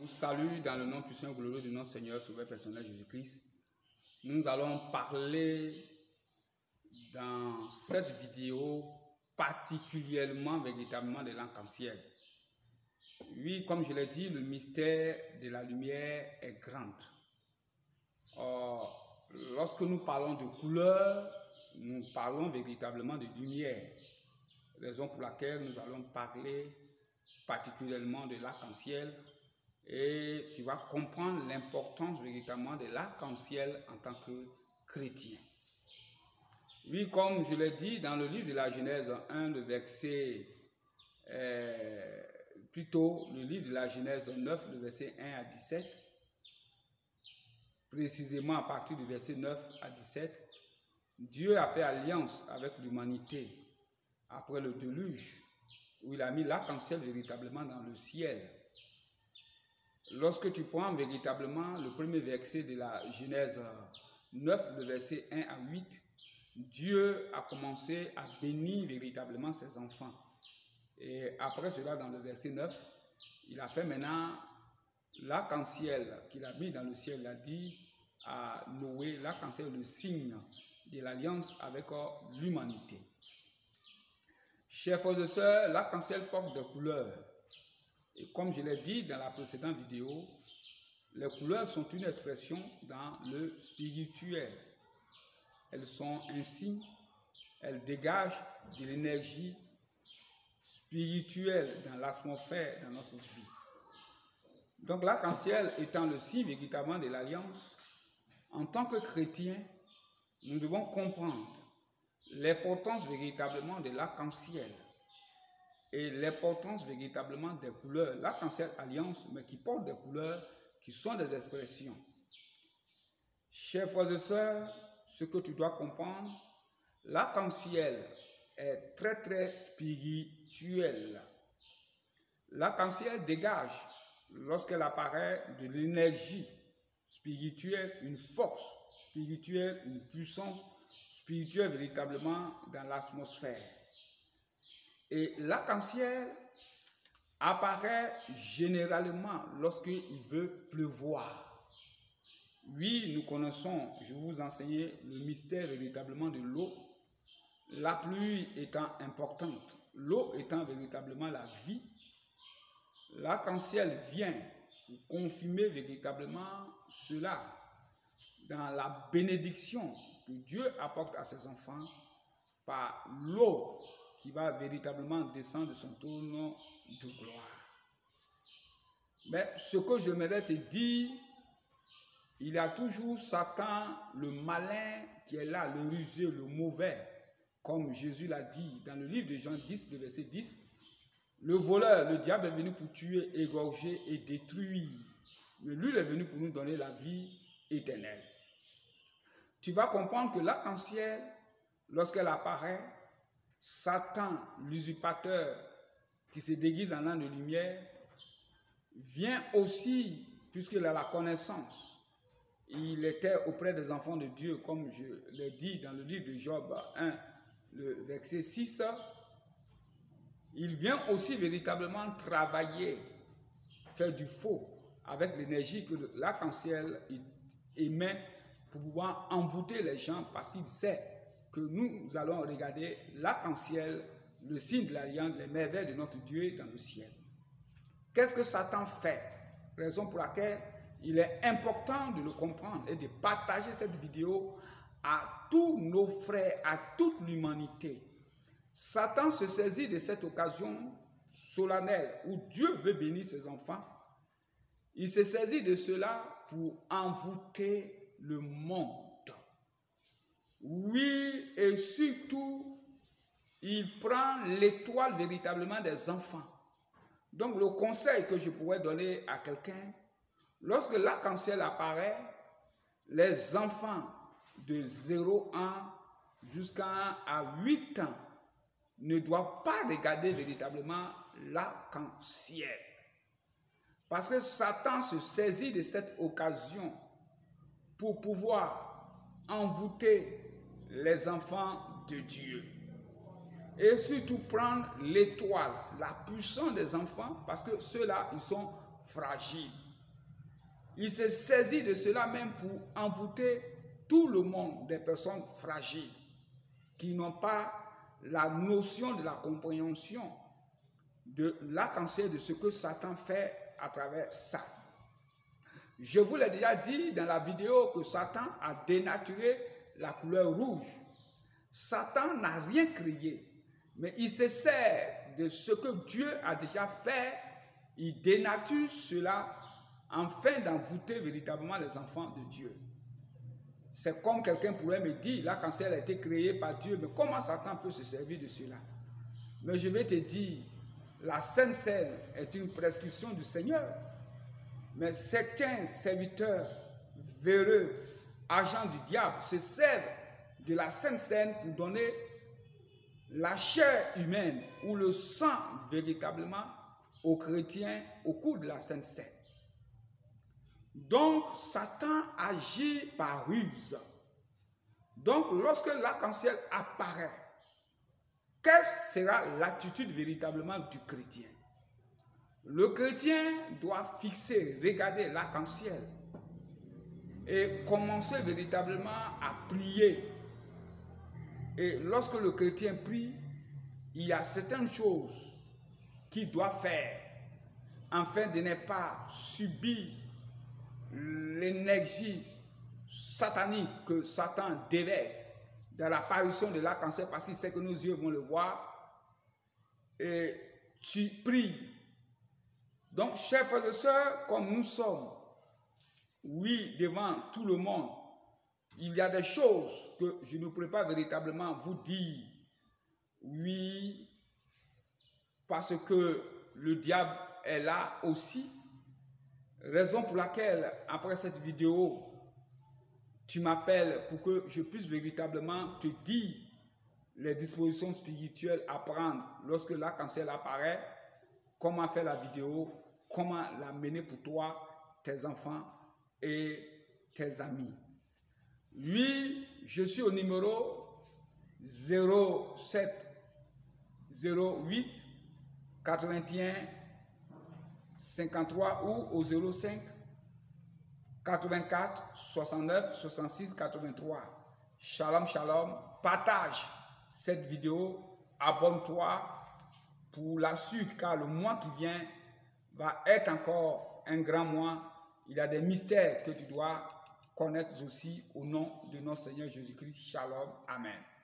vous salue dans le nom puissant et glorieux de notre Seigneur Sauveur personnel Jésus-Christ. Nous allons parler dans cette vidéo particulièrement, véritablement de l'arc-en-ciel. Oui, comme je l'ai dit, le mystère de la lumière est grand. Or, lorsque nous parlons de couleur, nous parlons véritablement de lumière. Raison pour laquelle nous allons parler particulièrement de l'arc-en-ciel et tu vas comprendre l'importance véritablement de l'arc-en-ciel en tant que chrétien. Oui, comme je l'ai dit dans le livre de la Genèse 1, le verset, plutôt le livre de la Genèse 9, le verset 1 à 17, précisément à partir du verset 9 à 17, Dieu a fait alliance avec l'humanité après le déluge, où il a mis l'arc-en-ciel véritablement dans le ciel. Lorsque tu prends véritablement le premier verset de la Genèse 9, le verset 1 à 8, Dieu a commencé à bénir véritablement ses enfants. Et après cela, dans le verset 9, il a fait maintenant l'arc-en-ciel qu'il a mis dans le ciel. Il a dit à Noé, l'arc-en-ciel est le signe de l'alliance avec l'humanité. Chers frères et sœurs, l'arc-en-ciel porte des couleurs. Et comme je l'ai dit dans la précédente vidéo, les couleurs sont une expression dans le spirituel. Elles sont un signe, elles dégagent de l'énergie spirituelle dans l'atmosphère, dans notre vie. Donc l'arc-en-ciel étant le signe véritablement de l'alliance, en tant que chrétiens, nous devons comprendre l'importance véritablement de l'arc-en-ciel et l'importance véritablement des couleurs. L'arc-en-ciel alliance, mais qui porte des couleurs qui sont des expressions. Chers frères et sœurs, ce que tu dois comprendre, l'arc-en-ciel est très très spirituel. L'arc-en-ciel dégage, lorsqu'elle apparaît, de l'énergie spirituelle, une force spirituelle, une puissance spirituelle véritablement dans l'atmosphère. Et l'arc-en-ciel apparaît généralement lorsqu'il veut pleuvoir. Oui, nous connaissons, je vais vous enseigner le mystère véritablement de l'eau. La pluie étant importante, l'eau étant véritablement la vie, l'arc-en-ciel vient pour confirmer véritablement cela dans la bénédiction que Dieu apporte à ses enfants par l'eau qui va véritablement descendre de son trône de gloire. Mais ce que je j'aimerais te dire, il y a toujours Satan, le malin qui est là, le rusé, le mauvais, comme Jésus l'a dit dans le livre de Jean 10, le verset 10. Le voleur, le diable est venu pour tuer, égorger et détruire. Mais lui, il est venu pour nous donner la vie éternelle. Tu vas comprendre que l'arc-en-ciel, lorsqu'elle apparaît, Satan, l'usurpateur qui se déguise en l'an de lumière, vient aussi, puisqu'il a la connaissance. Il était auprès des enfants de Dieu, comme je l'ai dit dans le livre de Job 1, le verset 6. Il vient aussi véritablement travailler, faire du faux avec l'énergie que l'arc-en-ciel émet pour pouvoir envoûter les gens parce qu'il sait que nous allons regarder l'arc-en-ciel, le signe de l'alliance, les merveilles de notre Dieu dans le ciel. Qu'est-ce que Satan fait? Raison pour laquelle il est important de le comprendre et de partager cette vidéo à tous nos frères, à toute l'humanité. Satan se saisit de cette occasion solennelle où Dieu veut bénir ses enfants. Il se saisit de cela pour envoûter le monde. Oui, et surtout, il prend l'étoile véritablement des enfants. Donc, le conseil que je pourrais donner à quelqu'un, lorsque l'arc-en-ciel apparaît, les enfants de 0 ans jusqu'à 8 ans ne doivent pas regarder véritablement l'arc-en-ciel. Parce que Satan se saisit de cette occasion pour pouvoir envoûter les enfants de Dieu. Et surtout prendre l'étoile, la puissance des enfants, parce que ceux-là, ils sont fragiles. Il se saisit de cela même pour envoûter tout le monde des personnes fragiles qui n'ont pas la notion de la compréhension de l'arc-en-ciel, de ce que Satan fait à travers ça. Je vous l'ai déjà dit dans la vidéo que Satan a dénaturé la couleur rouge. Satan n'a rien créé, mais il se sert de ce que Dieu a déjà fait. Il dénature cela afin d'envoûter véritablement les enfants de Dieu. C'est comme quelqu'un pourrait me dire, l'arc-en-ciel a été créé par Dieu, mais comment Satan peut se servir de cela? Mais je vais te dire, la Sainte Seine est une prescription du Seigneur. Mais certains serviteurs véreux, agents du diable, se servent de la Sainte Seine pour donner la chair humaine ou le sang véritablement aux chrétiens au cours de la Sainte Seine. Donc, Satan agit par ruse. Donc, lorsque l'arc-en-ciel apparaît, quelle sera l'attitude véritablement du chrétien? Le chrétien doit fixer, regarder l'arc-en-ciel et commencer véritablement à prier. Et lorsque le chrétien prie, il y a certaines choses qu'il doit faire afin de ne pas subir l'énergie satanique que Satan déverse dans l'apparition de l'arc-en-ciel, parce qu'il sait que nos yeux vont le voir. Et tu pries. Donc, chers frères et sœurs, comme nous sommes, oui, devant tout le monde, il y a des choses que je ne pourrais pas véritablement vous dire. Oui, parce que le diable est là aussi. Raison pour laquelle, après cette vidéo, tu m'appelles pour que je puisse véritablement te dire les dispositions spirituelles à prendre lorsque l'arc-en-ciel apparaît, comment faire la vidéo, comment la mener pour toi, tes enfants et tes amis. Oui, je suis au numéro 07 08 81 53 ou au 05 84 69 66 83. Shalom, shalom. Partage cette vidéo. Abonne-toi pour la suite, car le mois qui vient va être encore un grand mois. Il y a des mystères que tu dois connaître aussi au nom de notre Seigneur Jésus-Christ. Shalom. Amen.